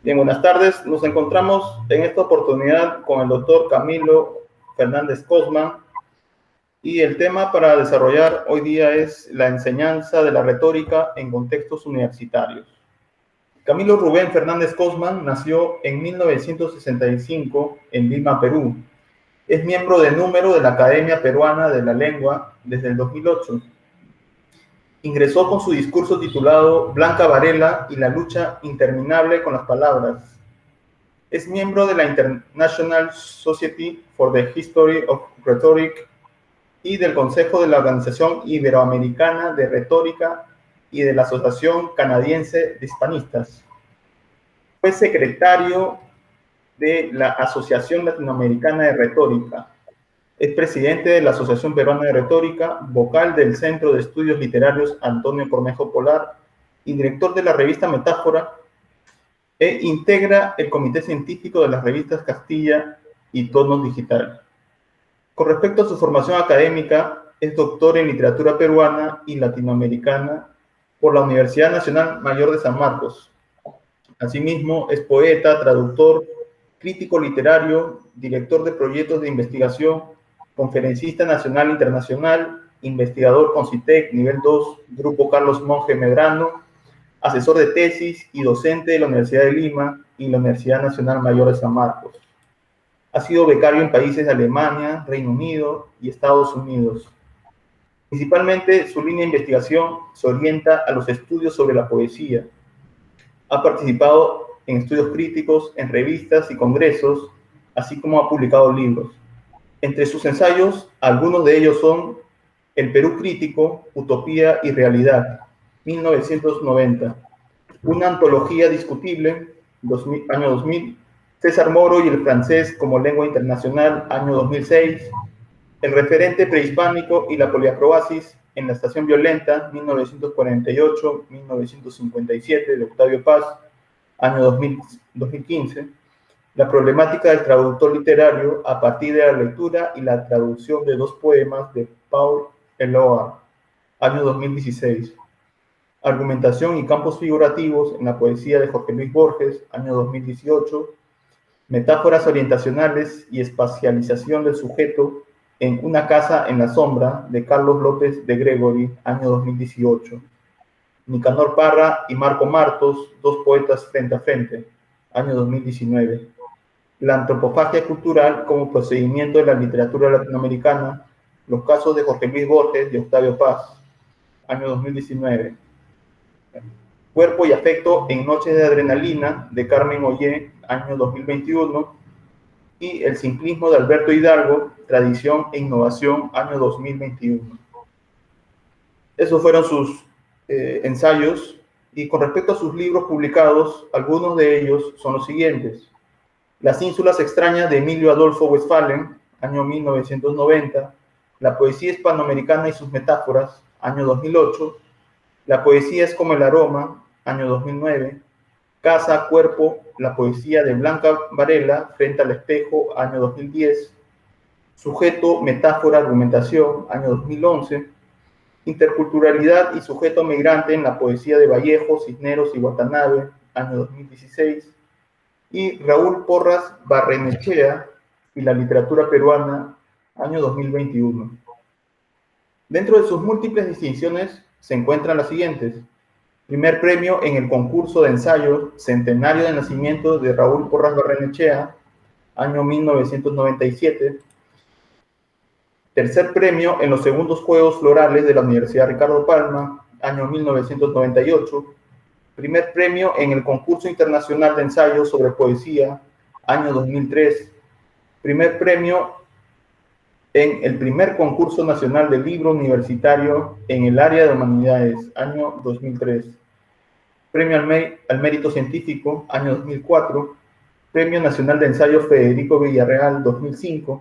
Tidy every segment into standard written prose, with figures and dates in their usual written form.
Bien, buenas tardes. Nos encontramos en esta oportunidad con el doctor Camilo Fernández Cosman y el tema para desarrollar hoy día es la enseñanza de la retórica en contextos universitarios. Camilo Rubén Fernández Cosman nació en 1965 en Lima, Perú. Es miembro de número de la Academia Peruana de la Lengua desde el 2008. Ingresó con su discurso titulado Blanca Varela y la lucha interminable con las palabras. Es miembro de la International Society for the History of Rhetoric y del Consejo de la Organización Iberoamericana de Retórica y de la Asociación Canadiense de Hispanistas. Fue secretario de la Asociación Latinoamericana de Retórica. Es presidente de la Asociación Peruana de Retórica, vocal del Centro de Estudios Literarios Antonio Cornejo Polar y director de la revista Metáfora, e integra el comité científico de las revistas Castilla y Tonos Digital. Con respecto a su formación académica, es doctor en literatura peruana y latinoamericana por la Universidad Nacional Mayor de San Marcos. Asimismo, es poeta, traductor, crítico literario, director de proyectos de investigación, conferencista nacional e internacional, investigador con CITEC nivel 2, Grupo Carlos Monge Medrano, asesor de tesis y docente de la Universidad de Lima y la Universidad Nacional Mayor de San Marcos. Ha sido becario en países de Alemania, Reino Unido y Estados Unidos. Principalmente, su línea de investigación se orienta a los estudios sobre la poesía. Ha participado en estudios críticos, en revistas y congresos, así como ha publicado libros. Entre sus ensayos, algunos de ellos son El Perú Crítico, Utopía y Realidad, 1990, Una antología discutible, año 2000, César Moro y el francés como lengua internacional, año 2006, El referente prehispánico y la poliacroasis en la estación violenta, 1948-1957, de Octavio Paz, año 2015, La problemática del traductor literario a partir de la lectura y la traducción de dos poemas de Paul Eluard, año 2016, Argumentación y campos figurativos en la poesía de Jorge Luis Borges, año 2018, Metáforas orientacionales y espacialización del sujeto en Una casa en la sombra, de Carlos López de Gregory, año 2018, Nicanor Parra y Marco Martos, dos poetas frente a frente, año 2019, La antropofagia cultural como procedimiento de la literatura latinoamericana, los casos de Jorge Luis Borges y Octavio Paz, año 2019, Cuerpo y afecto en Noches de adrenalina, de Carmen Ollé, año 2021, y El simplismo de Alberto Hidalgo, Tradición e innovación, año 2021. Esos fueron sus ensayos, y con respecto a sus libros publicados, algunos de ellos son los siguientes: Las ínsulas extrañas, de Emilio Adolfo Westphalen, año 1990, La poesía hispanoamericana y sus metáforas, año 2008, La poesía es como el aroma, año 2009, Casa, Cuerpo, la poesía de Blanca Varela, Frente al espejo, año 2010, Sujeto, metáfora, argumentación, año 2011, Interculturalidad y sujeto migrante en la poesía de Vallejo, Cisneros y Watanabe, año 2016, y Raúl Porras Barrenechea y la literatura peruana, año 2021. Dentro de sus múltiples distinciones se encuentran las siguientes: Primer premio en el concurso de ensayo Centenario de Nacimiento de Raúl Porras Barrenechea, año 1997. Tercer premio en los segundos Juegos Florales de la Universidad Ricardo Palma, año 1998. Primer premio en el concurso internacional de ensayo sobre poesía, año 2003. Primer premio en el primer concurso nacional de libro universitario en el área de humanidades, año 2003. Premio al mérito científico, año 2004, Premio Nacional de Ensayo Federico Villarreal, 2005,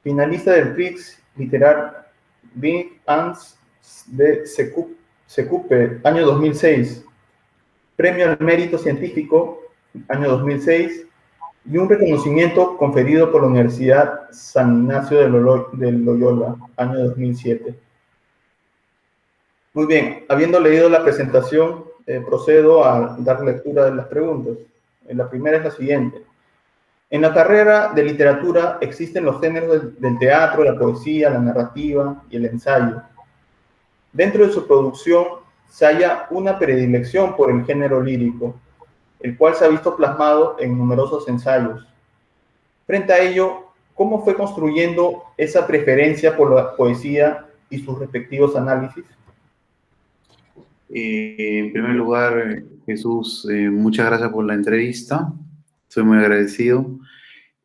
finalista del Prix Littéraire Big Ans de Secupe, año 2006, Premio al Mérito Científico, año 2006, y un reconocimiento conferido por la Universidad San Ignacio de Loyola, año 2007. Muy bien, habiendo leído la presentación, procedo a dar lectura de las preguntas. La primera es la siguiente. En la carrera de literatura existen los géneros del teatro, la poesía, la narrativa y el ensayo. Dentro de su producción se halla una predilección por el género lírico, el cual se ha visto plasmado en numerosos ensayos. Frente a ello, ¿cómo fue construyendo esa preferencia por la poesía y sus respectivos análisis? En primer lugar, Jesús, muchas gracias por la entrevista. Soy muy agradecido.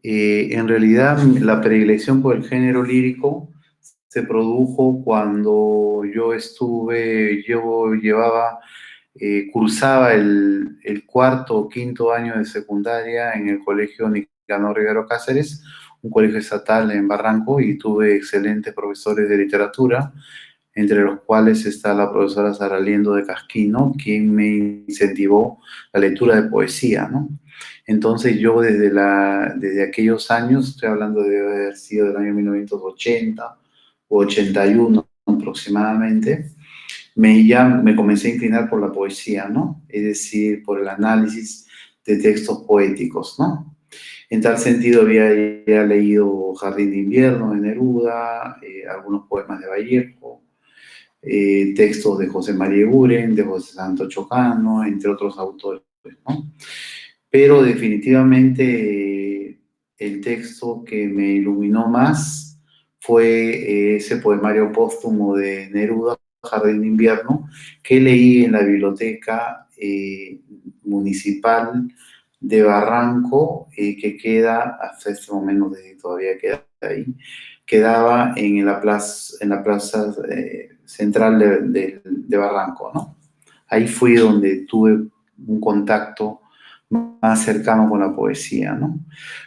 En realidad, la predilección por el género lírico se produjo cuando cursaba el cuarto o quinto año de secundaria en el colegio Nicanor Rivero Cáceres, un colegio estatal en Barranco, y tuve excelentes profesores de literatura, entre los cuales está la profesora Sara Liendo de Casquino, quien me incentivó la lectura de poesía, ¿no? Entonces yo desde aquellos años, estoy hablando de haber sido del año 1980 o 81 aproximadamente, ya me comencé a inclinar por la poesía, ¿no? Es decir, por el análisis de textos poéticos, ¿no? En tal sentido había ya leído Jardín de Invierno de Neruda, algunos poemas de Vallejo, textos de José María Eguren, de José Santo Chocano, entre otros autores, ¿no? Pero definitivamente el texto que me iluminó más fue ese poemario póstumo de Neruda, Jardín de Invierno, que leí en la biblioteca municipal de Barranco, que queda, hasta este momento todavía queda ahí, quedaba en la plaza central de Barranco, ¿no? Ahí fui donde tuve un contacto más cercano con la poesía, ¿no?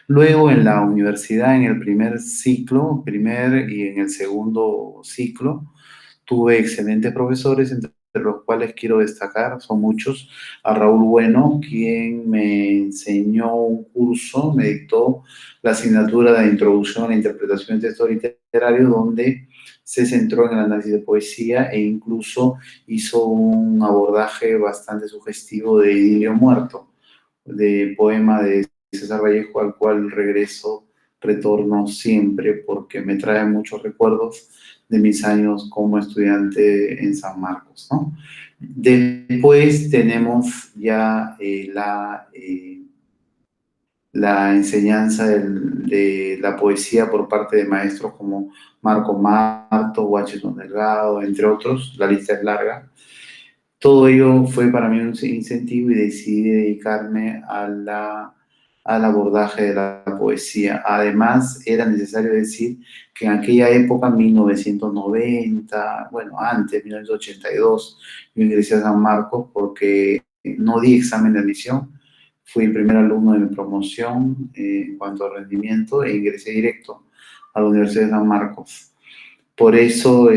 Luego en la universidad, en el primer y en el segundo ciclo, tuve excelentes profesores, entre los cuales quiero destacar, son muchos, a Raúl Bueno, quien me enseñó un curso, me dictó la asignatura de Introducción a la Interpretación de Texto Literario, donde se centró en el análisis de poesía e incluso hizo un abordaje bastante sugestivo de Idilio Muerto, de poema de César Vallejo, al cual retorno siempre porque me trae muchos recuerdos de mis años como estudiante en San Marcos, ¿no? Después tenemos ya la enseñanza de la poesía por parte de maestros como Marco Marto, Washington Delgado, entre otros, la lista es larga. Todo ello fue para mí un incentivo y decidí dedicarme al abordaje de la poesía. Además, era necesario decir que en aquella época, 1990, bueno, antes, 1982, yo ingresé a San Marcos porque no di examen de admisión. Fui el primer alumno de mi promoción en cuanto a rendimiento e ingresé directo a la Universidad de San Marcos. Por eso,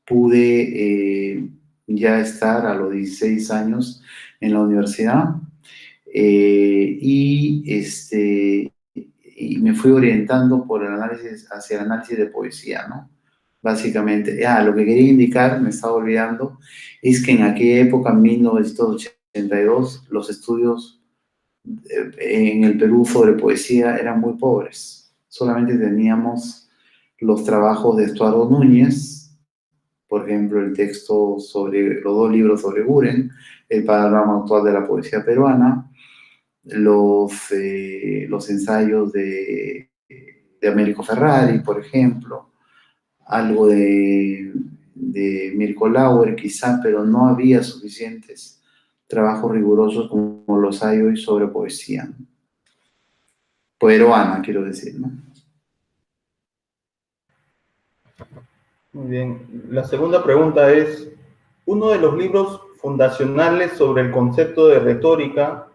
pude ya estar a los 16 años en la universidad y me fui orientando hacia el análisis de poesía, ¿no? Básicamente, lo que quería indicar, me estaba olvidando, es que en aquella época, en 1982, los estudios en el Perú sobre poesía eran muy pobres. Solamente teníamos los trabajos de Estuardo Núñez, por ejemplo, el texto sobre los dos libros sobre Buren, el panorama actual de la poesía peruana, los ensayos de Américo Ferrari, por ejemplo, algo de Mirko Lauer quizá, pero no había suficientes trabajos rigurosos como los hay hoy sobre poesía, ¿no? Peruana, quiero decir, ¿no? Muy bien. La segunda pregunta es, uno de los libros fundacionales sobre el concepto de retórica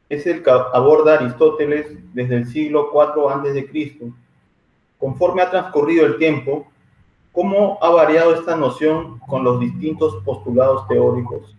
es el que aborda Aristóteles desde el siglo IV a.C. Conforme ha transcurrido el tiempo, ¿cómo ha variado esta noción con los distintos postulados teóricos?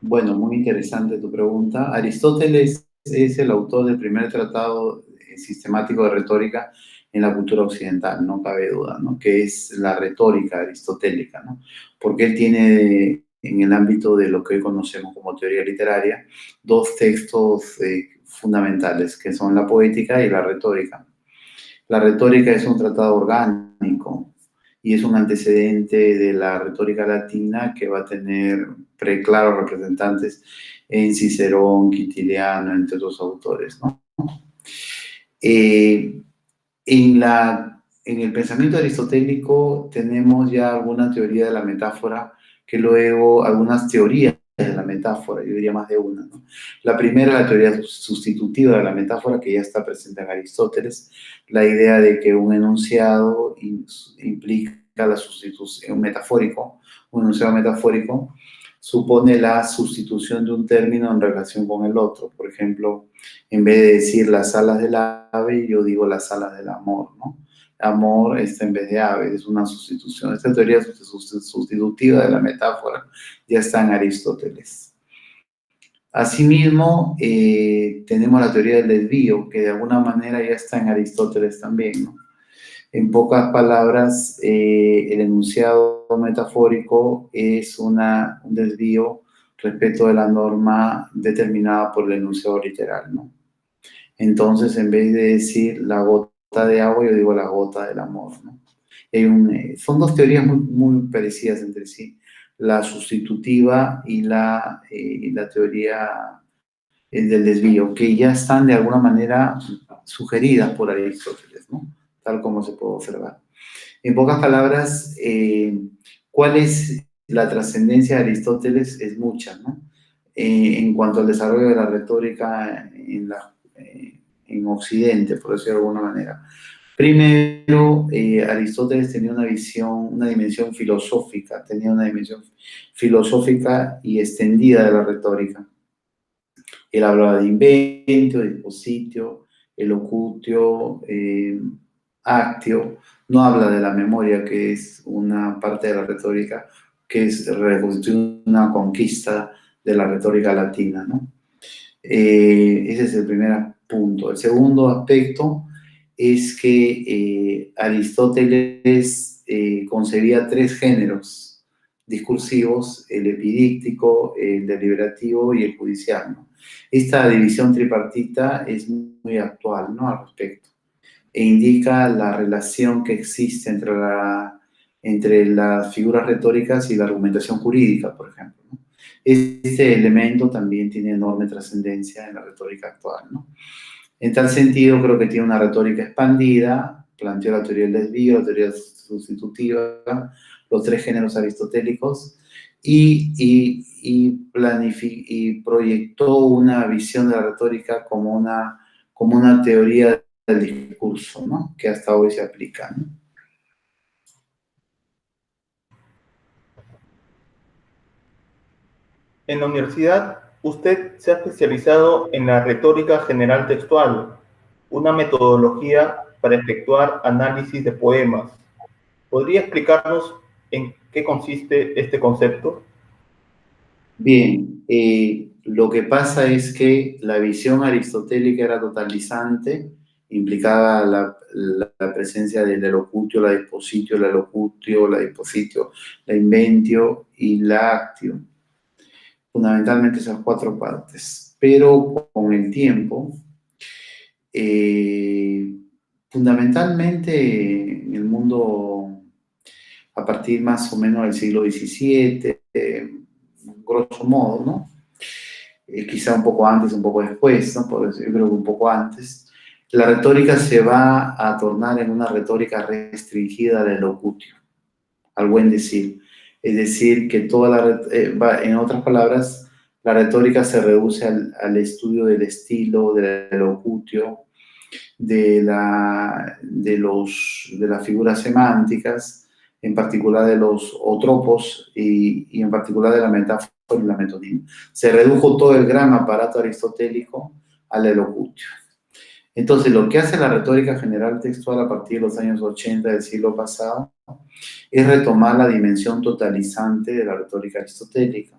Bueno, muy interesante tu pregunta. Aristóteles es el autor del primer tratado sistemático de retórica en la cultura occidental, no cabe duda, ¿no? Que es la retórica aristotélica, ¿no? Porque él tiene en el ámbito de lo que hoy conocemos como teoría literaria, dos textos fundamentales, que son la poética y la retórica. La retórica es un tratado orgánico y es un antecedente de la retórica latina que va a tener claros representantes en Cicerón, Quintiliano, entre otros autores, ¿no? En el pensamiento aristotélico tenemos ya alguna teoría de la metáfora, que luego algunas teorías de la metáfora, yo diría más de una, ¿no? La primera, la teoría sustitutiva de la metáfora, que ya está presente en Aristóteles, la idea de que un enunciado implica la sustitución metafórico, un enunciado metafórico supone la sustitución de un término en relación con el otro. Por ejemplo, en vez de decir las alas del ave, yo digo las alas del amor, ¿no? Amor está en vez de ave, es una sustitución. Esta teoría sustitutiva de la metáfora ya está en Aristóteles. Asimismo, tenemos la teoría del desvío, que de alguna manera ya está en Aristóteles también, ¿no? En pocas palabras, el enunciado metafórico es un desvío respecto de la norma determinada por el enunciado literal, ¿no? Entonces, en vez de decir la gota de agua, yo digo la gota del amor, ¿no? Son dos teorías muy, muy parecidas entre sí, la sustitutiva y la teoría del desvío, que ya están de alguna manera sugeridas por Aristóteles, ¿no? Tal como se puede observar. En pocas palabras, ¿cuál es la trascendencia de Aristóteles? Es mucha, ¿no? En cuanto al desarrollo de la retórica en Occidente, por decirlo de alguna manera. Primero, Aristóteles tenía una dimensión filosófica, y extendida de la retórica. Él hablaba de inventio, dispositio, elocutio, actio. No habla de la memoria, que es una parte de la retórica, que es una conquista de la retórica latina, ¿no? Ese es el primer punto. El segundo aspecto es que Aristóteles concebía tres géneros discursivos: el epidíctico, el deliberativo y el judicial, ¿no? Esta división tripartita es muy actual, ¿no?, al respecto, e indica la relación que existe entre las figuras retóricas y la argumentación jurídica, por ejemplo, ¿no? Este elemento también tiene enorme trascendencia en la retórica actual, ¿no? En tal sentido, creo que tiene una retórica expandida, planteó la teoría del desvío, la teoría sustitutiva, los tres géneros aristotélicos, y proyectó una visión de la retórica como una teoría del discurso, ¿no?, que hasta hoy se aplica, ¿no? En la universidad, usted se ha especializado en la retórica general textual, una metodología para efectuar análisis de poemas. ¿Podría explicarnos en qué consiste este concepto? Bien, lo que pasa es que la visión aristotélica era totalizante, implicaba la presencia del elocutio, la dispositio, la elocutio, la dispositio, la inventio y la actio. Fundamentalmente esas cuatro partes. Pero con el tiempo, fundamentalmente en el mundo a partir más o menos del siglo XVII, grosso modo, ¿no? Quizá un poco antes, un poco después, ¿no? Por decir, yo creo que un poco antes, la retórica se va a tornar en una retórica restringida al elocutio, al buen decir. Es decir, que en otras palabras, la retórica se reduce al estudio del estilo, del elocutio, de las figuras semánticas, en particular de los otropos y en particular de la metáfora y la metonimia. Se redujo todo el gran aparato aristotélico al elocutio. Entonces, lo que hace la retórica general textual a partir de los años 80 del siglo pasado es retomar la dimensión totalizante de la retórica aristotélica,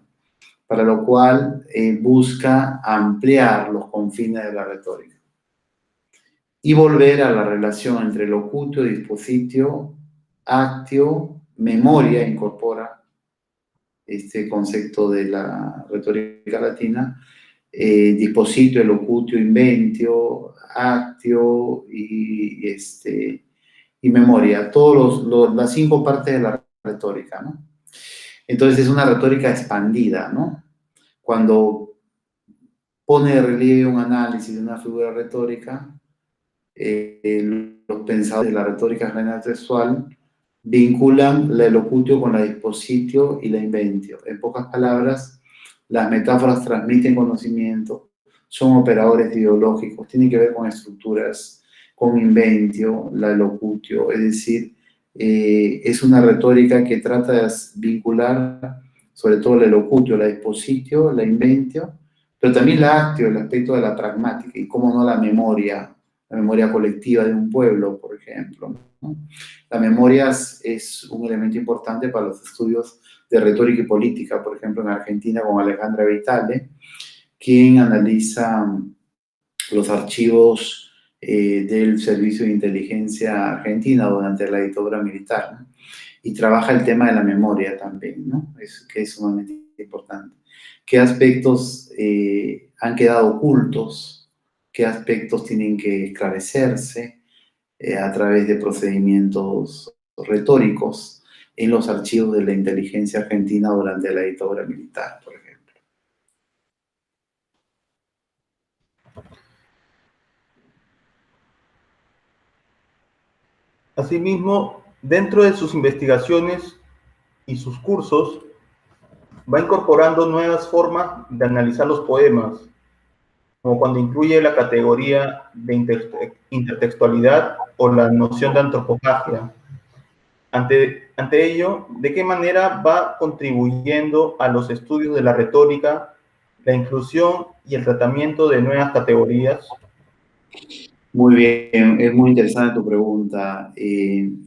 para lo cual busca ampliar los confines de la retórica y volver a la relación entre locutio, dispositio, actio, memoria, incorpora, este concepto de la retórica latina, dispositio, elocutio, inventio, actio y memoria, las 5 partes de la retórica, ¿no? Entonces es una retórica expandida, ¿no? Cuando pone de relieve un análisis de una figura retórica, los pensadores de la retórica general textual vinculan la elocutio con la dispositio y la inventio. En pocas palabras, las metáforas transmiten conocimiento, son operadores ideológicos, tienen que ver con estructuras, con inventio, la elocutio, es decir, es una retórica que trata de vincular sobre todo la elocutio, la dispositio, la inventio, pero también la actio, el aspecto de la pragmática y, cómo no, la memoria colectiva de un pueblo, por ejemplo, ¿no? La memoria es un elemento importante para los estudios de retórica y política, por ejemplo, en Argentina con Alejandra Vitale, quien analiza los archivos del Servicio de Inteligencia Argentina durante la dictadura militar, ¿no? Y trabaja el tema de la memoria también, ¿no? Que es sumamente importante. ¿Qué aspectos han quedado ocultos? ¿Qué aspectos tienen que esclarecerse a través de procedimientos retóricos en los archivos de la inteligencia argentina durante la dictadura militar, por ejemplo? Asimismo, dentro de sus investigaciones y sus cursos, va incorporando nuevas formas de analizar los poemas, como cuando incluye la categoría de intertextualidad o la noción de antropofagia. Ante ello, ¿de qué manera va contribuyendo a los estudios de la retórica, la inclusión y el tratamiento de nuevas categorías? Muy bien, es muy interesante tu pregunta.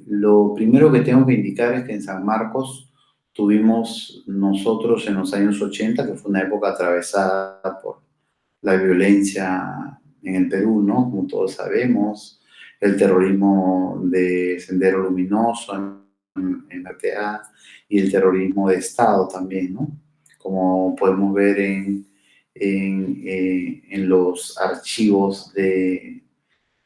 Lo primero que tengo que indicar es que en San Marcos tuvimos nosotros en los años 80, que fue una época atravesada por la violencia en el Perú, ¿no? Como todos sabemos, el terrorismo de Sendero Luminoso en RTA y el terrorismo de Estado también, ¿no? Como podemos ver en los archivos y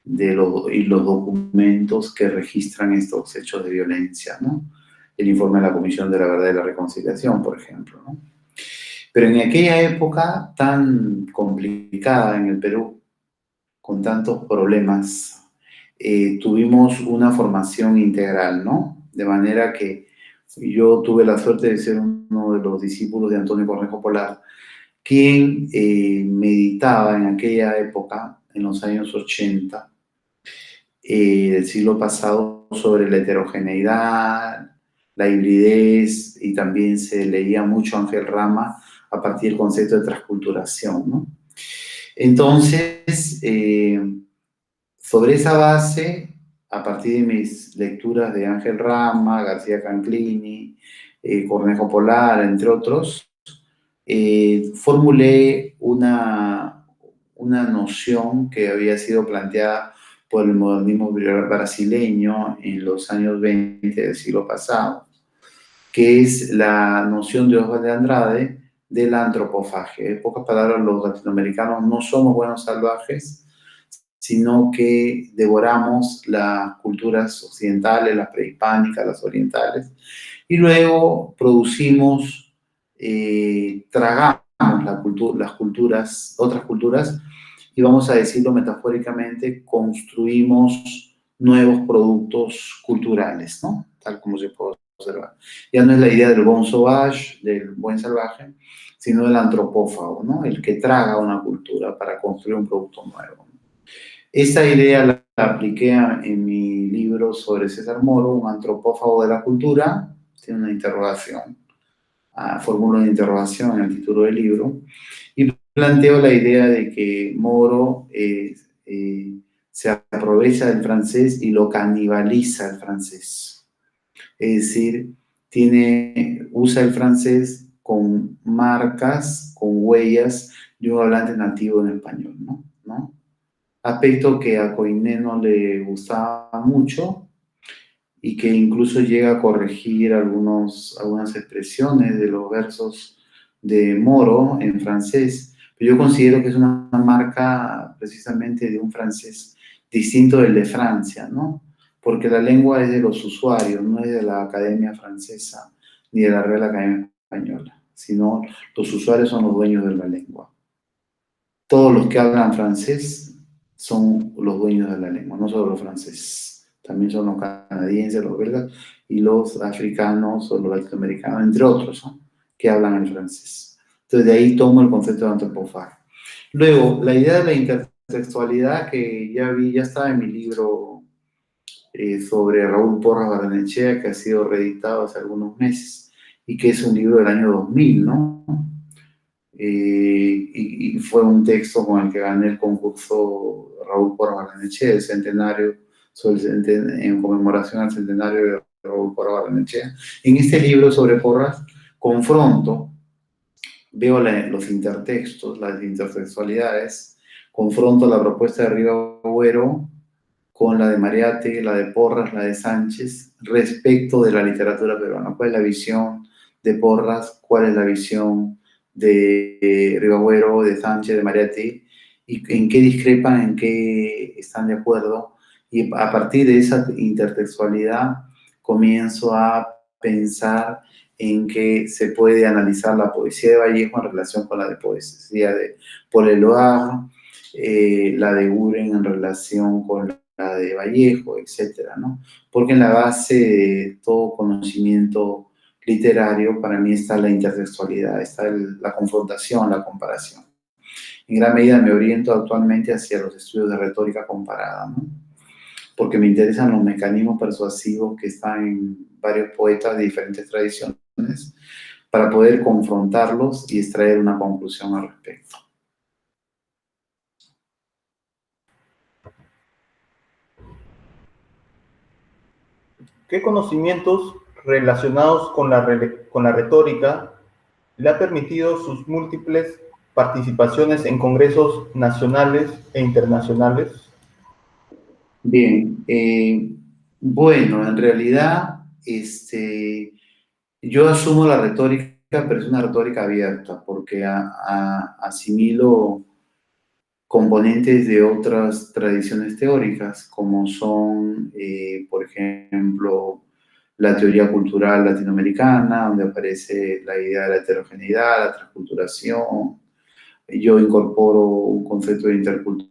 los documentos que registran estos hechos de violencia, ¿no? El informe de la Comisión de la Verdad y la Reconciliación, por ejemplo, ¿no? Pero en aquella época tan complicada en el Perú, con tantos problemas, tuvimos una formación integral, ¿no? De manera que yo tuve la suerte de ser uno de los discípulos de Antonio Cornejo Polar, quien meditaba en aquella época, en los años 80, del siglo pasado, sobre la heterogeneidad, la hibridez, y también se leía mucho Ángel Rama a partir del concepto de transculturación, ¿no? Entonces, sobre esa base, a partir de mis lecturas de Ángel Rama, García Canclini, Cornejo Polar, entre otros, formulé una noción que había sido planteada por el modernismo brasileño en los años 20 del siglo pasado, que es la noción de Oswald de Andrade de la antropofagia. En pocas palabras, los latinoamericanos no somos buenos salvajes, sino que devoramos las culturas occidentales, las prehispánicas, las orientales, y luego producimos, tragamos las culturas, otras culturas, y vamos a decirlo metafóricamente, construimos nuevos productos culturales, ¿no? Tal como se puede observar. Ya no es la idea del bon sauvage, del buen salvaje, sino del antropófago, ¿no? El que traga una cultura para construir un producto nuevo. Esa idea la apliqué en mi libro sobre César Moro, un antropófago de la cultura. Tiene una interrogación, formulo una interrogación en el título del libro, y planteo la idea de que Moro se aprovecha del francés y lo canibaliza el francés. Es decir, usa el francés con marcas, con huellas de un hablante nativo en español, ¿no? Aspecto que a Coiné no le gustaba mucho, y que incluso llega a corregir algunas expresiones de los versos de Moro en francés. Pero yo considero que es una marca precisamente de un francés distinto del de Francia, ¿no? Porque la lengua es de los usuarios, no es de la Academia Francesa ni de la Real Academia Española, sino los usuarios son los dueños de la lengua. Todos los que hablan francés son los dueños de la lengua, no solo los franceses, también son los canadienses, los belgas y los africanos o los latinoamericanos, entre otros, ¿no?, que hablan el francés. Entonces de ahí tomo el concepto de antropófago. Luego, la idea de la intertextualidad que ya estaba en mi libro sobre Raúl Porras Barrenechea, que ha sido reeditado hace algunos meses y que es un libro del año 2000, ¿no? Y fue un texto con el que gané el concurso Raúl Porras Barrenechea, el centenario, en conmemoración al centenario de Raúl Porras Barrenechea. En este libro sobre Porras confronto, veo los intertextos, las intertextualidades, confronto la propuesta de Ribagüero con la de Mariátegui, la de Porras, la de Sánchez, respecto de la literatura peruana. ¿Cuál es la visión de Porras? ¿Cuál es la visión de Ribagüero, de Sánchez, de Mariátegui? ¿Y en qué discrepan, en qué están de acuerdo? Y a partir de esa intertextualidad comienzo a pensar en que se puede analizar la poesía de Vallejo en relación con la de poesía de Paul Eluard, la de Buren en relación con la de Vallejo, etcétera, ¿no? Porque en la base de todo conocimiento literario, para mí está la intertextualidad, está la confrontación, la comparación. En gran medida me oriento actualmente hacia los estudios de retórica comparada, ¿no? Porque me interesan los mecanismos persuasivos que están en varios poetas de diferentes tradiciones para poder confrontarlos y extraer una conclusión al respecto. ¿Qué conocimientos relacionados con la retórica le ha permitido sus múltiples participaciones en congresos nacionales e internacionales? Bien, bueno, en realidad yo asumo la retórica, pero es una retórica abierta, porque asimilo componentes de otras tradiciones teóricas, como son, por ejemplo, la teoría cultural latinoamericana, donde aparece la idea de la heterogeneidad, la transculturación. Yo incorporo un concepto de interculturalidad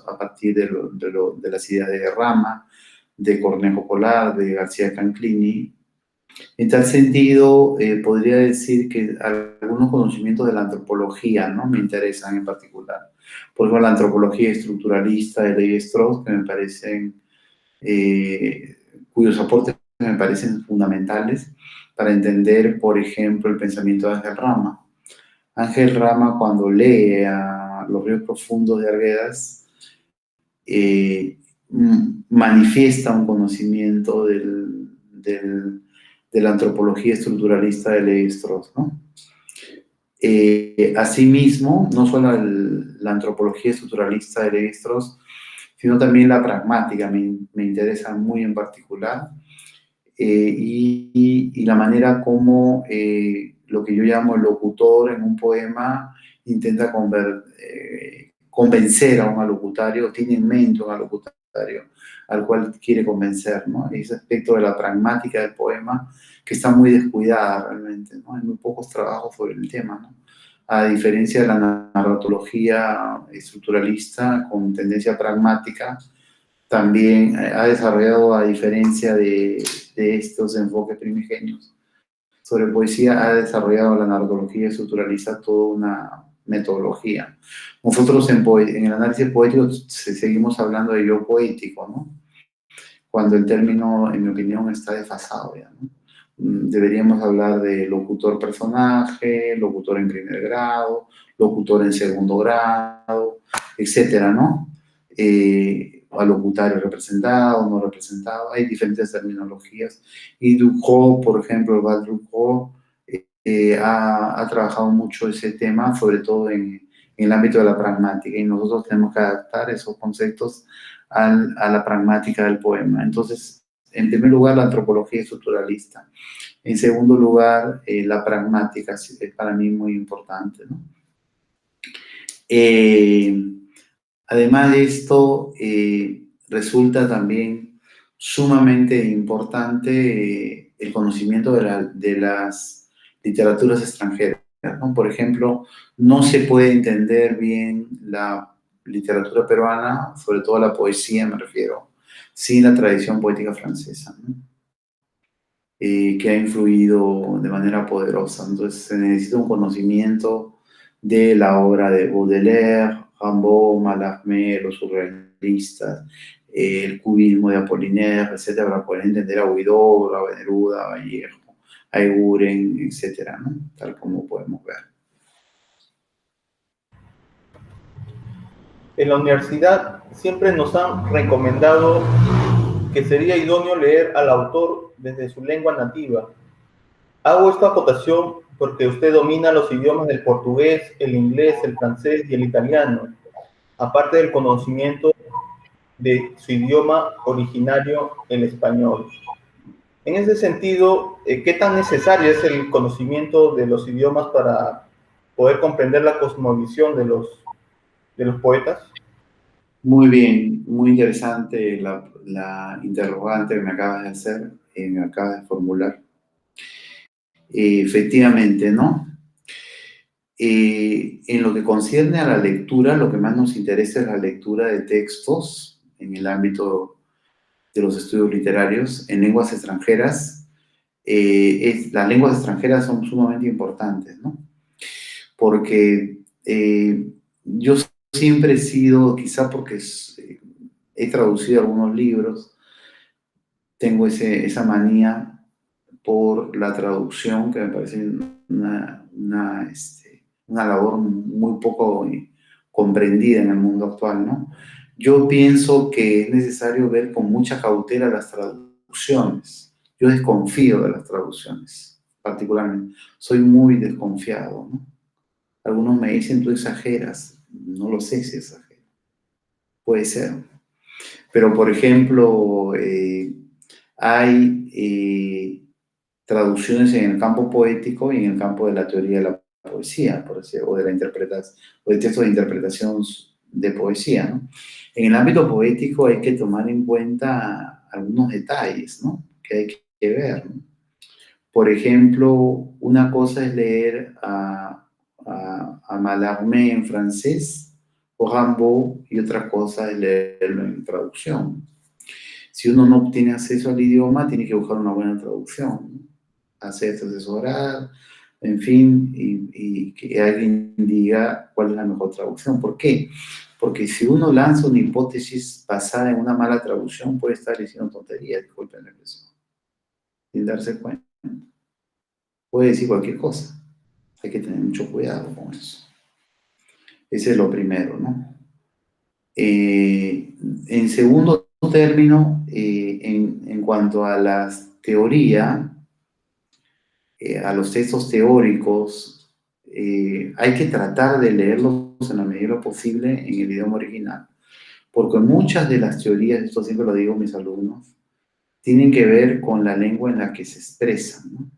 a partir de las ideas de Rama, de Cornejo Polar, de García Canclini. En tal sentido, podría decir que algunos conocimientos de la antropología, ¿no?, me interesan en particular. Por ejemplo, la antropología estructuralista de Levi-Strauss, que me parecen, cuyos aportes me parecen fundamentales para entender, por ejemplo, el pensamiento de Ángel Rama. Ángel Rama, cuando lee a Los ríos profundos de Arguedas, manifiesta un conocimiento de la antropología estructuralista de Levi-Strauss, ¿no? Asimismo, no solo la antropología estructuralista de Levi-Strauss, sino también la pragmática me interesa muy en particular, y la manera como lo que yo llamo el locutor en un poema intenta convencer a un alocutario, tiene en mente un alocutario al cual quiere convencer, ¿no? Ese aspecto de la pragmática del poema que está muy descuidada realmente, ¿no? Hay muy pocos trabajos sobre el tema, ¿no? A diferencia de la narratología estructuralista con tendencia pragmática, también ha desarrollado, a diferencia de estos enfoques primigenios sobre poesía, ha desarrollado la narratología estructuralista toda una metodología. Nosotros en el análisis poético seguimos hablando de yo poético, ¿no? Cuando el término, en mi opinión, está desfasado ya, ¿no? Deberíamos hablar de locutor personaje, locutor en primer grado, locutor en segundo grado, etcétera, ¿no? Alocutario representado, no representado, hay diferentes terminologías. Y Ducrot, por ejemplo, Val Ducrot, ha trabajado mucho ese tema, sobre todo en el ámbito de la pragmática, y nosotros tenemos que adaptar esos conceptos a la pragmática del poema. Entonces, en primer lugar, la antropología estructuralista. En segundo lugar, la pragmática es para mí muy importante, ¿no? Además de esto, resulta también sumamente importante el conocimiento de las literaturas extranjeras, ¿no? Por ejemplo, no se puede entender bien la literatura peruana, sobre todo la poesía me refiero, sin la tradición poética francesa, ¿no? Que ha influido de manera poderosa. Entonces se necesita un conocimiento de la obra de Baudelaire, Rimbaud, Mallarmé, los surrealistas, el cubismo de Apollinaire, etcétera, para poder entender a Huidobro, a Neruda, a Vallejo, a Eguren, etcétera, ¿no? Tal como podemos ver. En la universidad siempre nos han recomendado que sería idóneo leer al autor desde su lengua nativa. Hago esta acotación porque usted domina los idiomas del portugués, el inglés, el francés y el italiano, aparte del conocimiento de su idioma originario, el español. En ese sentido, ¿qué tan necesario es el conocimiento de los idiomas para poder comprender la cosmovisión de los poetas? Muy bien, muy interesante la interrogante que me acabas de hacer, me acabas de formular. Efectivamente, ¿no? En lo que concierne a la lectura, lo que más nos interesa es la lectura de textos en el ámbito de los estudios literarios en lenguas extranjeras. Las lenguas extranjeras son sumamente importantes, ¿no? Porque yo siempre he sido, quizá porque he traducido algunos libros, tengo esa manía por la traducción, que me parece una labor muy poco comprendida en el mundo actual, ¿no? Yo pienso que es necesario ver con mucha cautela las traducciones. Yo desconfío de las traducciones, particularmente. Soy muy desconfiado, ¿no? Algunos me dicen, tú exageras. No lo sé si exagero. Puede ser. Pero, por ejemplo, hay traducciones en el campo poético y en el campo de la teoría de la poesía, por decir, o de la interpretación, o de textos de interpretación de poesía, ¿no? En el ámbito poético hay que tomar en cuenta algunos detalles, ¿no? Que hay que ver, ¿no? Por ejemplo, una cosa es leer a Mallarmé en francés o Rimbaud, y otra cosa es leerlo en traducción. Si uno no tiene acceso al idioma, tiene que buscar una buena traducción, ¿no? Hacerse asesorar, en fin, y que alguien diga cuál es la mejor traducción. ¿Por qué? Porque si uno lanza una hipótesis basada en una mala traducción, puede estar diciendo tonterías, disculpen la expresión, sin darse cuenta. Puede decir cualquier cosa. Hay que tener mucho cuidado con eso. Ese es lo primero, ¿no? En segundo término, en cuanto a la teoría, a los textos teóricos, hay que tratar de leerlos en la medida posible en el idioma original, porque muchas de las teorías, esto siempre lo digo a mis alumnos, tienen que ver con la lengua en la que se expresan, ¿no?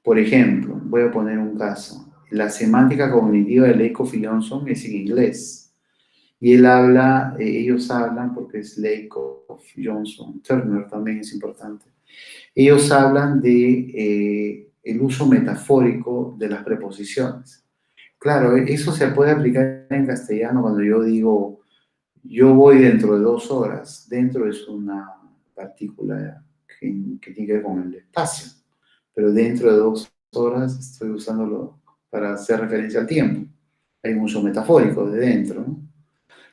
Por ejemplo, voy a poner un caso. La semántica cognitiva de Lakoff y Johnson es en inglés. Y ellos hablan, porque es Lakoff, Johnson, Turner también es importante. Ellos hablan de el uso metafórico de las preposiciones. Claro, eso se puede aplicar en castellano cuando yo digo, yo voy dentro de 2 horas. Dentro es una partícula que tiene que ver con el espacio, pero dentro de 2 horas estoy usándolo para hacer referencia al tiempo. Hay un uso metafórico de dentro, ¿no?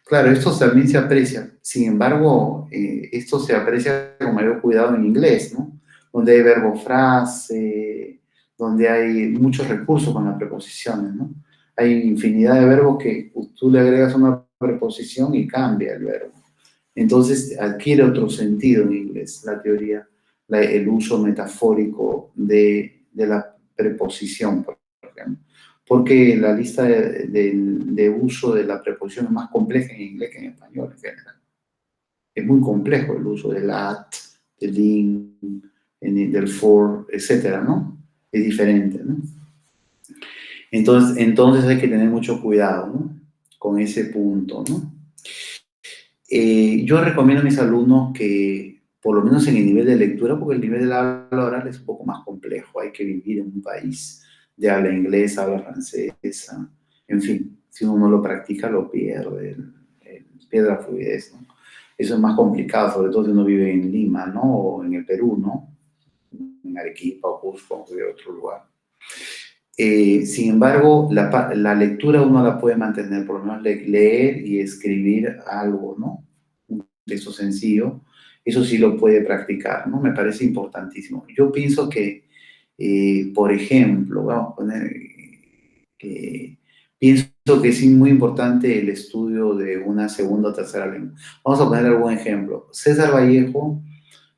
Claro, esto también se aprecia. Sin embargo, esto se aprecia con mayor cuidado en inglés, ¿no? Donde hay verbo frase, donde hay muchos recursos con las preposiciones, ¿no? Hay infinidad de verbos que tú le agregas una preposición y cambia el verbo. Entonces adquiere otro sentido en inglés la teoría, el uso metafórico de la preposición, por ejemplo. Porque la lista de uso de la preposición es más compleja en inglés que en español en general. Es muy complejo el uso del at, del in, del for, etcétera, ¿no? Es diferente, ¿no? Entonces hay que tener mucho cuidado, ¿no? Con ese punto, ¿no? Yo recomiendo a mis alumnos que, por lo menos en el nivel de lectura, porque el nivel de la habla oral es un poco más complejo, hay que vivir en un país de habla inglesa, habla francesa, en fin, si uno no lo practica lo pierde, pierde la fluidez, ¿no? Eso es más complicado, sobre todo si uno vive en Lima, ¿no? O en el Perú, ¿no? En Arequipa o Cusco, o cualquier otro lugar. Sin embargo, la lectura uno la puede mantener, por lo menos leer y escribir algo, ¿no? Un texto sencillo, eso sí lo puede practicar, ¿no? Me parece importantísimo. Yo pienso que, por ejemplo, vamos a poner, pienso que es muy importante el estudio de una segunda o tercera lengua. Vamos a poner algún ejemplo. César Vallejo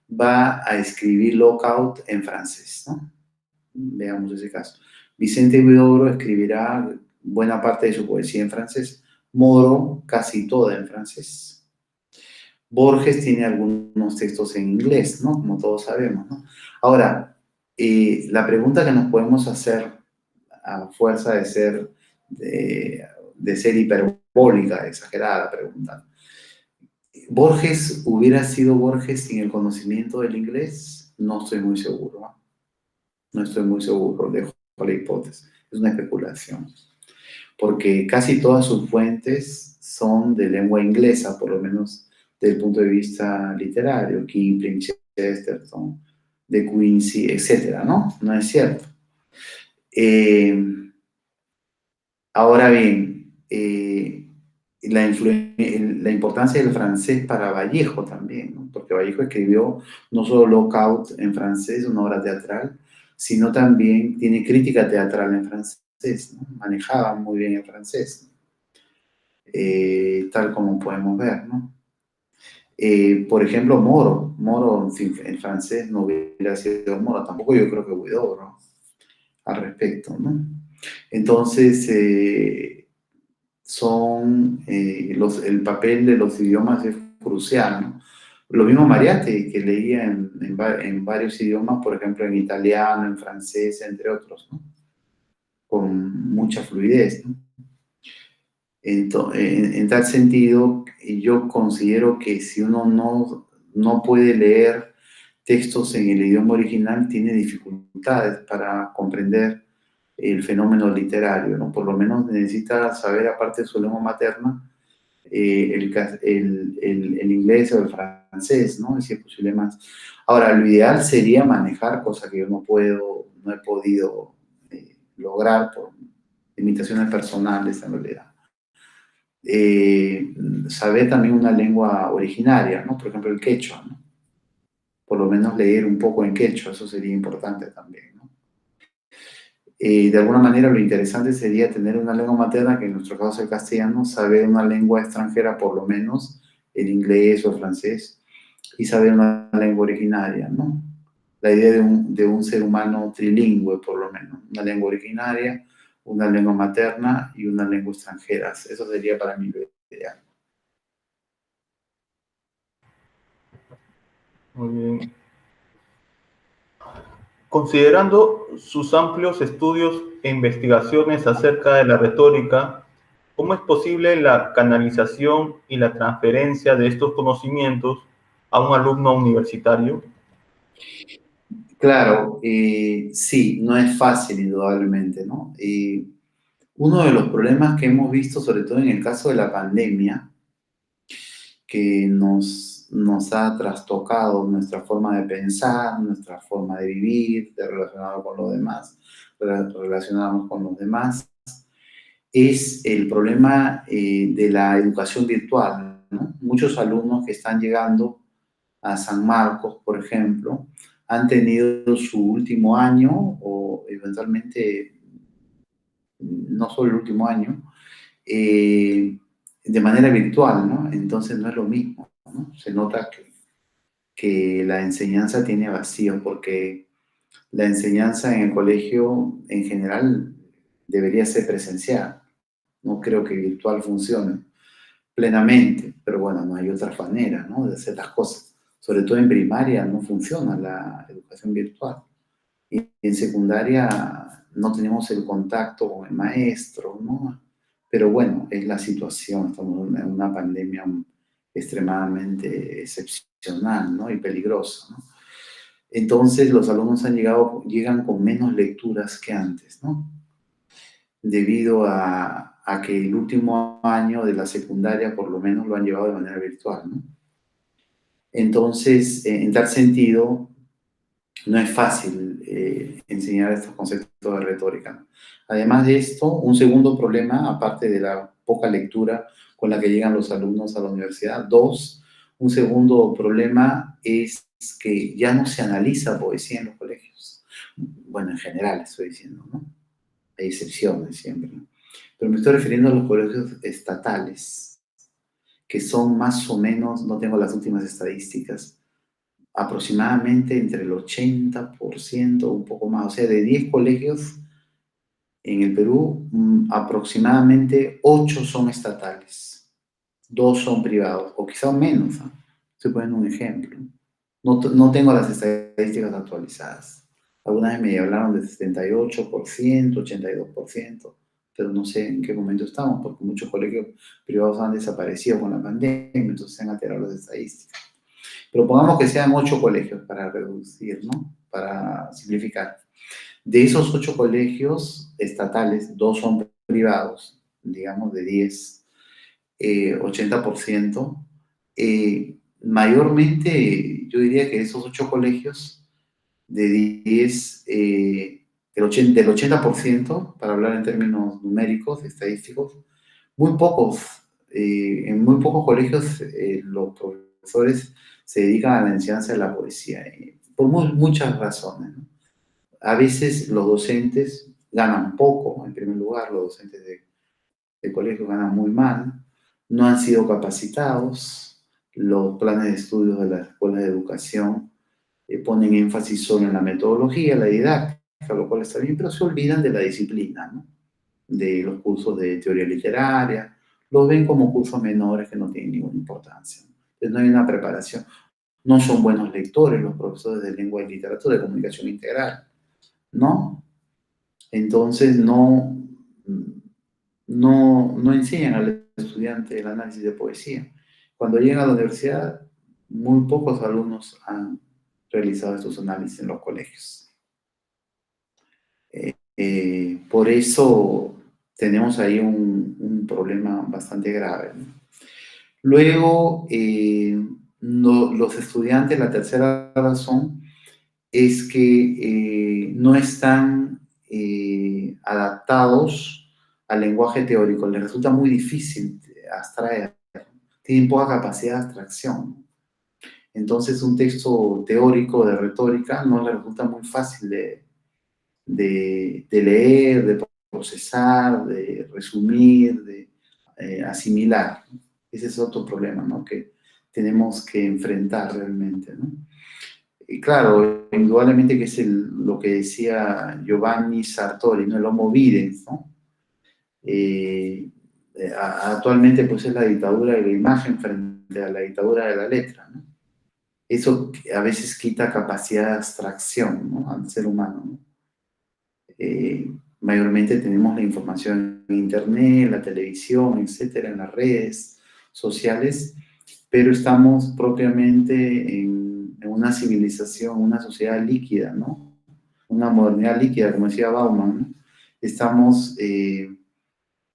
va a escribir Lockout en francés, ¿no? Veamos ese caso. Vicente Huidobro escribirá buena parte de su poesía en francés. Moro, casi toda en francés. Borges tiene algunos textos en inglés, ¿no? Como todos sabemos, ¿no? Ahora, la pregunta que nos podemos hacer a fuerza de ser hiperbólica, exagerada la pregunta. ¿Borges hubiera sido Borges sin el conocimiento del inglés? No estoy muy seguro, ¿no? No estoy muy seguro, dejo la hipótesis. Es una especulación. Porque casi todas sus fuentes son de lengua inglesa, por lo menos desde el punto de vista literario. Kipling, Chesterton, de Quincy, etcétera, ¿no? No es cierto. Ahora bien, la importancia del francés para Vallejo también, ¿no? Porque Vallejo escribió no solo Lockout en francés, una obra teatral, sino también tiene crítica teatral en francés, ¿no? Manejaba muy bien el francés, tal como podemos ver, ¿no? Por ejemplo, Moro en francés no hubiera sido Moro, tampoco yo creo que Huidobro, ¿no? Al respecto, ¿no? Entonces, el papel de los idiomas es crucial, ¿no? Lo mismo Mariette, que leía en varios idiomas, por ejemplo, en italiano, en francés, entre otros, ¿no? Con mucha fluidez, ¿no? En tal sentido, yo considero que si uno no puede leer textos en el idioma original, tiene dificultades para comprender el fenómeno literario, ¿no? Por lo menos necesita saber, aparte de su lengua materna, el inglés o el francés, ¿no? Si es posible más. Ahora, lo ideal sería manejar, cosa que yo no he podido lograr por limitaciones personales en realidad. Saber también una lengua originaria, ¿no? Por ejemplo, el quechua, ¿no? Por lo menos leer un poco en quechua, eso sería importante también, ¿no? De alguna manera lo interesante sería tener una lengua materna, que en nuestro caso es el castellano, saber una lengua extranjera, por lo menos el inglés o el francés, y saber una lengua originaria, ¿no? La idea de un ser humano trilingüe, por lo menos, una lengua originaria, una lengua materna y una lengua extranjera. Eso sería para mí lo ideal. Muy bien. Considerando sus amplios estudios e investigaciones acerca de la retórica, ¿cómo es posible la canalización y la transferencia de estos conocimientos a un alumno universitario? Claro, sí, no es fácil, indudablemente, ¿no? Uno de los problemas que hemos visto, sobre todo en el caso de la pandemia, que nos ha trastocado nuestra forma de pensar, nuestra forma de vivir, de relacionarnos con los demás, relacionarnos con los demás, es el problema de la educación virtual, ¿no? Muchos alumnos que están llegando a San Marcos, por ejemplo, han tenido su último año o eventualmente no solo el último año, de manera virtual, ¿no? Entonces no es lo mismo, ¿no? Se nota que la enseñanza tiene vacío, porque la enseñanza en el colegio en general debería ser presencial. No creo que virtual funcione. plenamente, pero bueno, no hay otra manera, ¿no?, de hacer las cosas. Sobre todo en primaria no funciona la educación virtual. Y en secundaria no tenemos el contacto con el maestro, ¿no? Pero bueno, es la situación, estamos en una pandemia extremadamente excepcional, ¿no?, y peligrosa, ¿no? Entonces los alumnos llegan con menos lecturas que antes, ¿no?, debido a que el último año de la secundaria por lo menos lo han llevado de manera virtual, ¿no? Entonces, en tal sentido, no es fácil enseñar estos conceptos de retórica, ¿no? Además de esto, un segundo problema, aparte de la poca lectura con la que llegan los alumnos a la universidad, un segundo problema es que ya no se analiza poesía en los colegios. Bueno, en general estoy diciendo, ¿no? Hay excepciones siempre, ¿no? Pero me estoy refiriendo a los colegios estatales, que son más o menos, no tengo las últimas estadísticas, aproximadamente entre el 80%, un poco más. O sea, de 10 colegios en el Perú, aproximadamente 8 son estatales, 2 son privados, o quizá menos, ¿eh? Estoy poniendo un ejemplo. No tengo las estadísticas actualizadas. Algunas vez me hablaron de 78%, 82%, pero no sé en qué momento estamos, porque muchos colegios privados han desaparecido con la pandemia, entonces se han alterado las estadísticas. Pero pongamos que sean 8 colegios para reducir, ¿no?, para simplificar. De esos 8 colegios estatales, 2 son privados, digamos de 10, 80%. Mayormente, yo diría que esos 8 colegios de 10, del 80%, para hablar en términos numéricos, estadísticos, en muy pocos colegios los profesores se dedican a la enseñanza de la poesía, por muchas razones, ¿no? A veces los docentes ganan poco, en primer lugar, los docentes de colegio ganan muy mal, no han sido capacitados, los planes de estudios de las escuelas de educación ponen énfasis solo en la metodología, la didáctica, lo cual está bien, pero se olvidan de la disciplina, ¿no?, de los cursos de teoría literaria, los ven como cursos menores que no tienen ninguna importancia. Entonces no hay una preparación. No son buenos lectores los profesores de lengua y literatura, de comunicación integral, ¿no? Entonces no enseñan al estudiante el análisis de poesía. Cuando llegan a la universidad, muy pocos alumnos han realizado estos análisis en los colegios. Por eso tenemos ahí un problema bastante grave, ¿no? Luego, los estudiantes, la tercera razón, es que no están adaptados al lenguaje teórico. Les resulta muy difícil abstraer, tienen poca capacidad de abstracción. Entonces, un texto teórico de retórica no les resulta muy fácil de leer, de procesar, de resumir, de asimilar. Ese es otro problema, ¿no?, que tenemos que enfrentar realmente, ¿no? Y claro, indudablemente que es lo que decía Giovanni Sartori, ¿no?, el homo videns, ¿no? Actualmente pues es la dictadura de la imagen frente a la dictadura de la letra, ¿no? Eso a veces quita capacidad de abstracción, ¿no?, al ser humano, ¿no? Mayormente tenemos la información en internet, la televisión, etcétera, en las redes sociales, pero estamos propiamente en una civilización, una sociedad líquida, ¿no?, una modernidad líquida, como decía Bauman, ¿no? Estamos en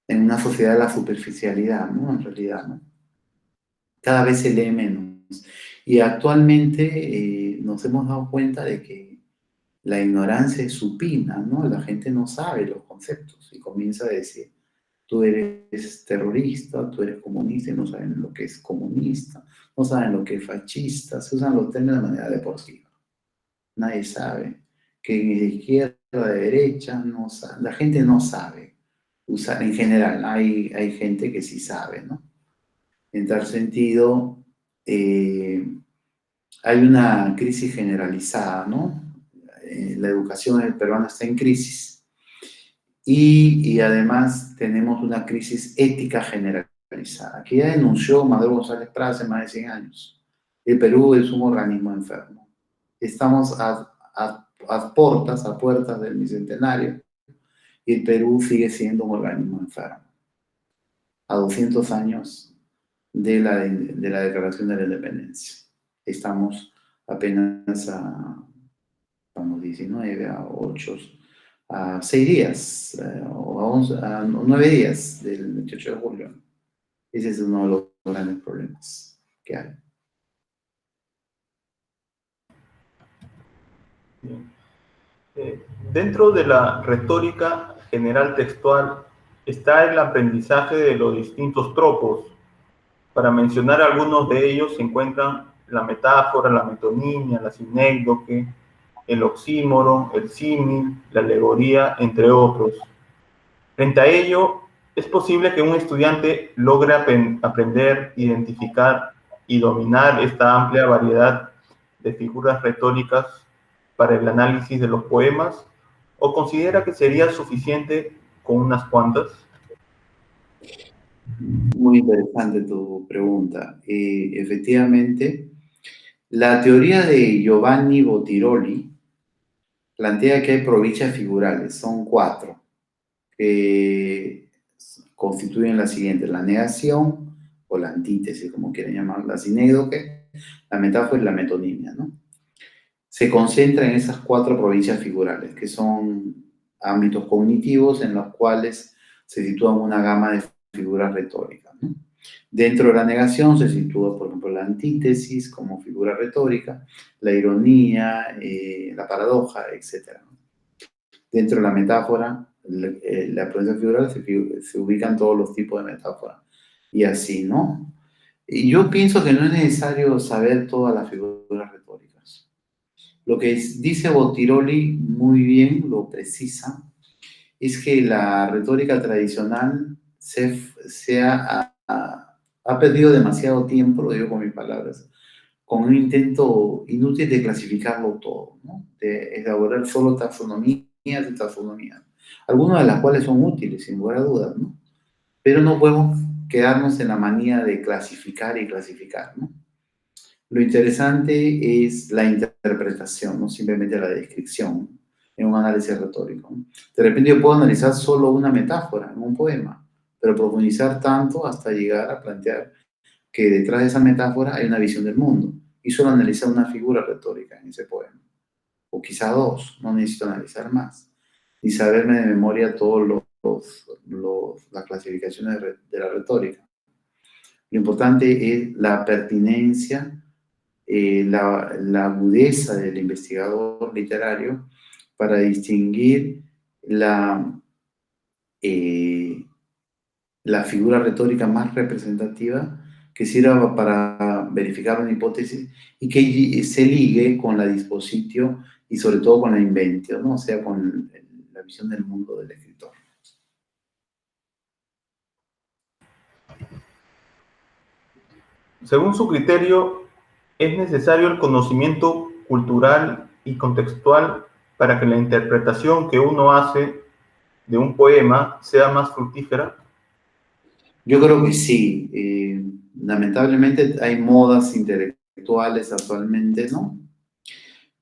una sociedad de la superficialidad, ¿no?, en realidad, ¿no? Cada vez se lee menos. Y actualmente nos hemos dado cuenta de que la ignorancia es supina, ¿no? La gente no sabe los conceptos y comienza a decir, tú eres terrorista, tú eres comunista, y no saben lo que es comunista, no saben lo que es fascista, se usan los términos de manera deportiva. Nadie sabe que de izquierda, de derecha, no sabe. La gente no sabe usar, en general, hay gente que sí sabe, ¿no? En tal sentido, hay una crisis generalizada, ¿no? La educación peruana está en crisis y además tenemos una crisis ética generalizada. generalizada, que ya denunció Madero González Prada hace más de 100 años. El Perú es un organismo enfermo. Estamos a puertas del bicentenario, y el Perú sigue siendo un organismo enfermo. A 200 años de la Declaración de la Independencia. Estamos apenas a 19, a 8, a 6 días, o a, 11, a 9 días del 28 de julio. Ese es uno de los grandes problemas que hay. Dentro de la retórica general textual está el aprendizaje de los distintos tropos. Para mencionar algunos de ellos se encuentran la metáfora, la metonimia, la sinécdoque, el oxímoron, el símil, la alegoría, entre otros. Frente a ello, es posible que un estudiante logre aprender, identificar y dominar esta amplia variedad de figuras retóricas para el análisis de los poemas, o considera que sería suficiente con unas cuantas. Muy interesante tu pregunta. Efectivamente, la teoría de Giovanni Bottiroli plantea que hay provincias figurales, son 4, que constituyen la siguiente: la negación, o la antítesis, como quieren llamarla, la sinécdoque, la metáfora y la metonimia, ¿no? Se concentra en esas 4 provincias figurales, que son ámbitos cognitivos en los cuales se sitúan una gama de figuras retóricas, ¿no? Dentro de la negación se sitúa, por ejemplo, la antítesis como figura retórica, la ironía, la paradoja, etc. Dentro de la metáfora, la provincia figural se ubican todos los tipos de metáfora. Y así, ¿no? Y yo pienso que no es necesario saber todas las figuras retóricas. Lo que dice Bottiroli muy bien, lo precisa, es que la retórica tradicional ha perdido demasiado tiempo, lo digo con mis palabras, con un intento inútil de clasificarlo todo, ¿no? De elaborar solo taxonomías y taxonomías, algunas de las cuales son útiles, sin lugar a dudas, ¿no? Pero no podemos quedarnos en la manía de clasificar y clasificar, ¿no? Lo interesante es la interpretación, no simplemente la descripción en un análisis retórico, ¿no? De repente yo puedo analizar solo una metáfora en un poema, pero profundizar tanto hasta llegar a plantear que detrás de esa metáfora hay una visión del mundo, y solo analizar una figura retórica en ese poema, o quizá 2, no necesito analizar más, y saberme de memoria todas las clasificaciones de la retórica. Lo importante es la pertinencia, la agudeza del investigador literario para distinguir la figura retórica más representativa que sirva para verificar una hipótesis y que se ligue con la dispositio y sobre todo con la inventio, ¿no? O sea, con la visión del mundo del escritor. Según su criterio, ¿es necesario el conocimiento cultural y contextual para que la interpretación que uno hace de un poema sea más fructífera? Yo creo que sí. Lamentablemente hay modas intelectuales actualmente, ¿no?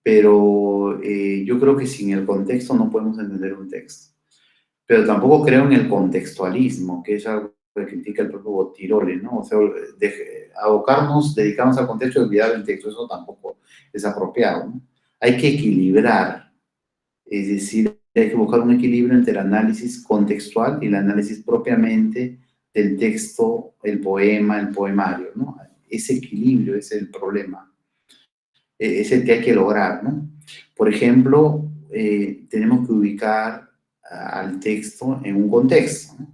Pero yo creo que sin el contexto no podemos entender un texto. Pero tampoco creo en el contextualismo, que es algo que critica el propio Bottiroli, ¿no? O sea, dedicarnos al contexto y olvidar el texto, eso tampoco es apropiado, ¿no? Hay que equilibrar, es decir, hay que buscar un equilibrio entre el análisis contextual y el análisis propiamente del texto, el poema, el poemario, ¿no? Ese equilibrio es el problema, es el que hay que lograr, ¿no? Por ejemplo, tenemos que ubicar al texto en un contexto, ¿no?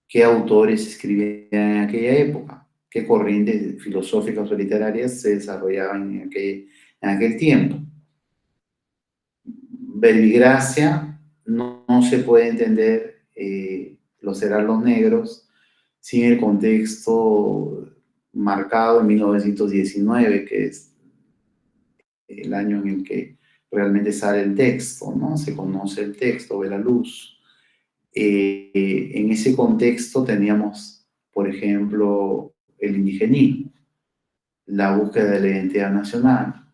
¿Qué autores escribían en aquella época? ¿Qué corrientes filosóficas o literarias se desarrollaban en aquel tiempo? Verbigracia no se puede entender, los heraldos negros, sin el contexto marcado en 1919, que es el año en el que realmente sale el texto, ¿no? Se conoce el texto, ve la luz. En ese contexto teníamos por ejemplo, el indigenismo, la búsqueda de la identidad nacional,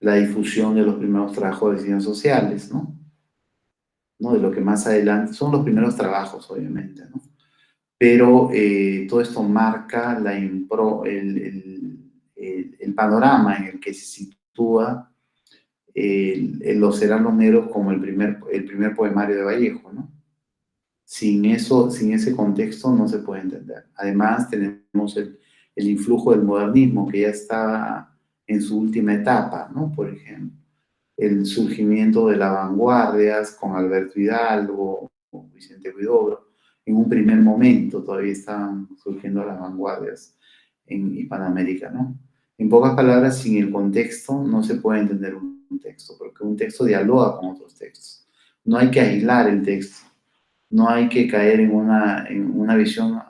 la difusión de los primeros trabajos de ciencias sociales, ¿no? ¿No? De lo que más adelante son los primeros trabajos, obviamente, ¿no? Pero todo esto marca el panorama en el que se sitúa los Serranos Negros como el primer poemario de Vallejo, ¿no? Sin eso, sin ese contexto no se puede entender. Además, tenemos el influjo del modernismo, que ya estaba en su última etapa, ¿no? Por ejemplo, el surgimiento de las vanguardias con Alberto Hidalgo, con Vicente Huidobro. En un primer momento todavía estaban surgiendo las vanguardias en Hispanoamérica, ¿no? En pocas palabras, sin el contexto no se puede entender un texto, porque un texto dialoga con otros textos. No hay que aislar el texto, no hay que caer en una visión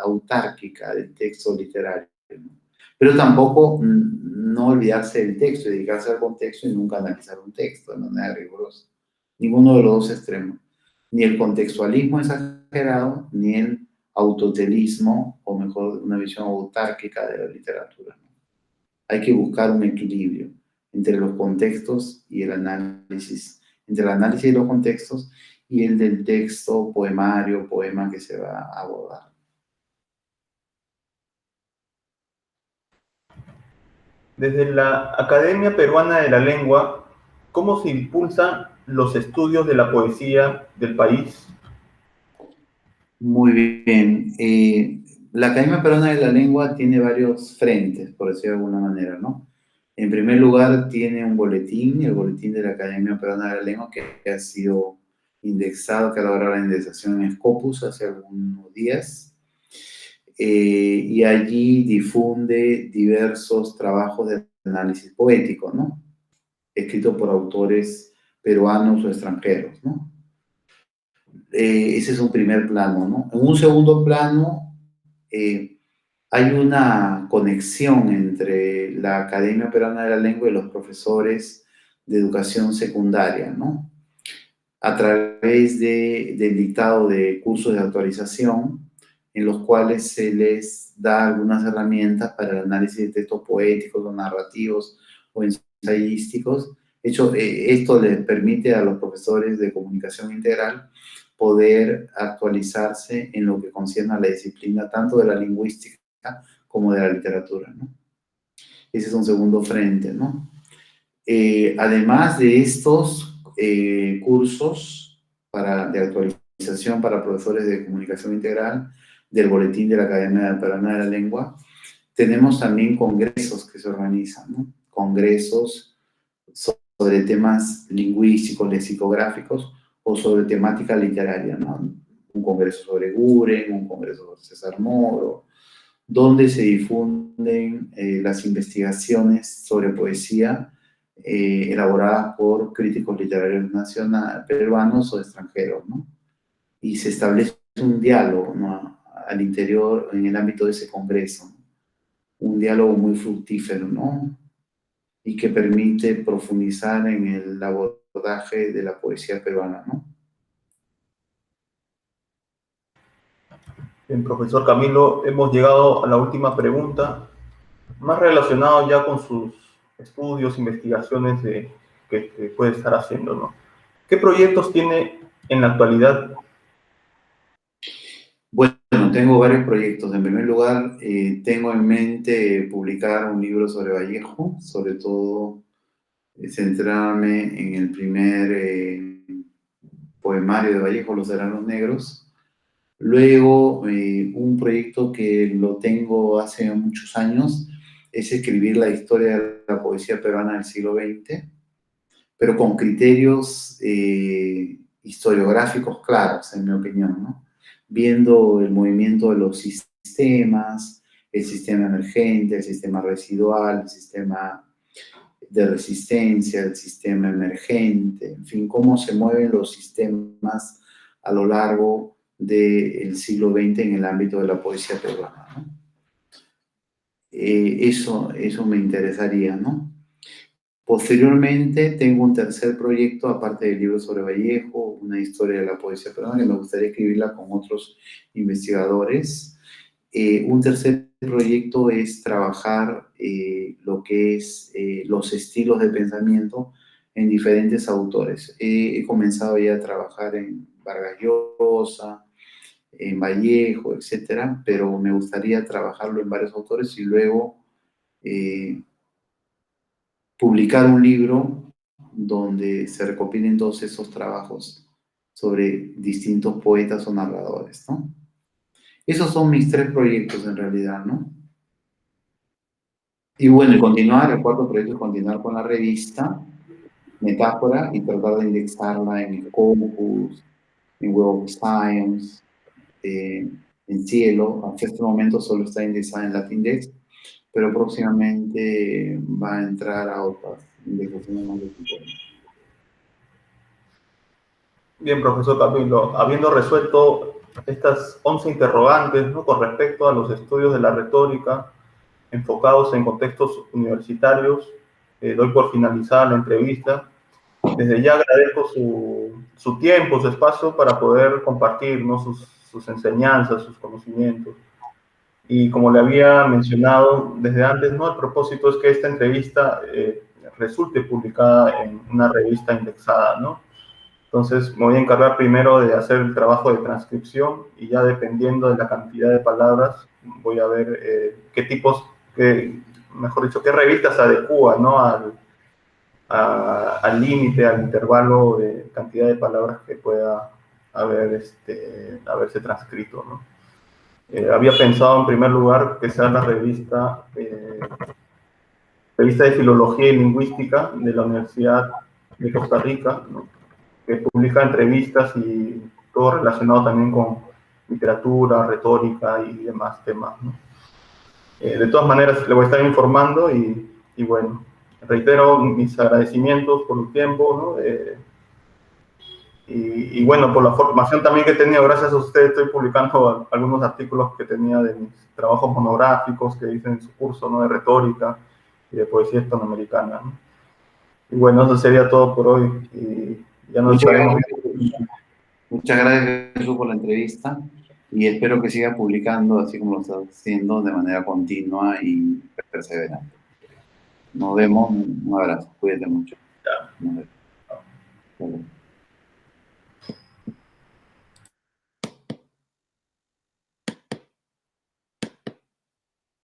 autárquica del texto literario, ¿no? Pero tampoco no olvidarse del texto, dedicarse al contexto y nunca analizar un texto de manera rigurosa. Ninguno de los dos extremos. Ni el contextualismo exagerado, ni el autotelismo, o mejor, una visión autárquica de la literatura, ¿no? Hay que buscar un equilibrio entre los contextos y el análisis, entre el análisis de los contextos y el del texto, poemario, poema que se va a abordar. Desde la Academia Peruana de la Lengua, ¿cómo se impulsan los estudios de la poesía del país? Muy bien. La Academia Peruana de la Lengua tiene varios frentes, por decirlo de alguna manera, ¿no? En primer lugar, tiene un boletín, el boletín de la Academia Peruana de la Lengua, que ha sido indexado, que ha logrado la indexación en Scopus hace algunos días. Y allí difunde diversos trabajos de análisis poético, ¿no? Escritos por autores peruanos o extranjeros, ¿no? Ese es un primer plano, ¿no? En un segundo plano, hay una conexión entre la Academia Peruana de la Lengua y los profesores de educación secundaria, ¿no? A través del dictado de cursos de actualización, en los cuales se les da algunas herramientas para el análisis de textos poéticos o narrativos o ensayísticos. De hecho, esto les permite a los profesores de comunicación integral poder actualizarse en lo que concierne a la disciplina tanto de la lingüística como de la literatura, ¿no? Ese es un segundo frente, ¿no? Además de estos cursos de actualización para profesores de comunicación integral del boletín de la Academia Peruana de la Lengua, tenemos también congresos que se organizan, ¿no? Congresos sobre temas lingüísticos, lexicográficos o sobre temática literaria, ¿no? Un congreso sobre Guren, un congreso sobre César Moro, donde se difunden las investigaciones sobre poesía elaboradas por críticos literarios nacionales, peruanos o extranjeros, ¿no? Y se establece un diálogo, ¿no? Al interior, en el ámbito de ese congreso, ¿no? Un diálogo muy fructífero, ¿no? Y que permite profundizar en el abordaje de la poesía peruana, ¿no? Bien, profesor Camilo, hemos llegado a la última pregunta, más relacionado ya con sus estudios, investigaciones que puede estar haciendo, ¿no? ¿Qué proyectos tiene en la actualidad? Bueno, tengo varios proyectos. En primer lugar, tengo en mente publicar un libro sobre Vallejo, sobre todo centrarme en el primer poemario de Vallejo, Los Serranos Negros. Luego, un proyecto que lo tengo hace muchos años es escribir la historia de la poesía peruana del siglo XX, pero con criterios historiográficos claros, en mi opinión, ¿no? Viendo el movimiento de los sistemas, el sistema emergente, el sistema residual, el sistema de resistencia, el sistema emergente, en fin, cómo se mueven los sistemas a lo largo del siglo XX en el ámbito de la poesía peruana, ¿no? Eso me interesaría, ¿no? Posteriormente tengo un tercer proyecto, aparte del libro sobre Vallejo, una historia de la poesía peruana que me gustaría escribirla con otros investigadores. Un tercer proyecto es trabajar lo que es los estilos de pensamiento en diferentes autores. He comenzado ya a trabajar en Vargas Llosa, en Vallejo, etcétera, pero me gustaría trabajarlo en varios autores y luego publicar un libro donde se recopilen todos esos trabajos sobre distintos poetas o narradores, ¿no? Esos son mis tres proyectos en realidad, ¿no? Y bueno, el cuarto proyecto es continuar con la revista Metáfora y tratar de indexarla en Scopus, en Web of Science, en Cielo. Hasta este momento solo está indexada en Latindex, pero próximamente va a entrar a otras indexaciones más digitales. Bien, profesor Camilo, habiendo resuelto estas 11 interrogantes, ¿no?, con respecto a los estudios de la retórica enfocados en contextos universitarios, doy por finalizada la entrevista. Desde ya agradezco su tiempo, su espacio para poder compartir, ¿no?, sus enseñanzas, sus conocimientos. Y como le había mencionado desde antes, ¿no?, el propósito es que esta entrevista resulte publicada en una revista indexada, ¿no? Entonces me voy a encargar primero de hacer el trabajo de transcripción y ya dependiendo de la cantidad de palabras voy a ver qué tipos, mejor dicho, qué revistas se adecúan, ¿no?, al límite, al intervalo de cantidad de palabras que pueda haberse transcrito, ¿no? Había pensado en primer lugar que sea la revista de Filología y Lingüística de la Universidad de Costa Rica, ¿no?, que publica entrevistas y todo relacionado también con literatura, retórica y demás temas, ¿no? De todas maneras, le voy a estar informando y bueno, reitero mis agradecimientos por el tiempo, ¿no? Y bueno, por la formación también que he tenido, gracias a ustedes estoy publicando algunos artículos que tenía de mis trabajos monográficos que hice en su curso, ¿no?, de retórica y de poesía hispanoamericana, ¿no? Y bueno, eso sería todo por hoy y ya nos estaremos viendo. Muchas gracias, Jesús, por la entrevista y espero que siga publicando así como lo está haciendo de manera continua y perseverante. Nos vemos, un abrazo, cuídate mucho. Ya.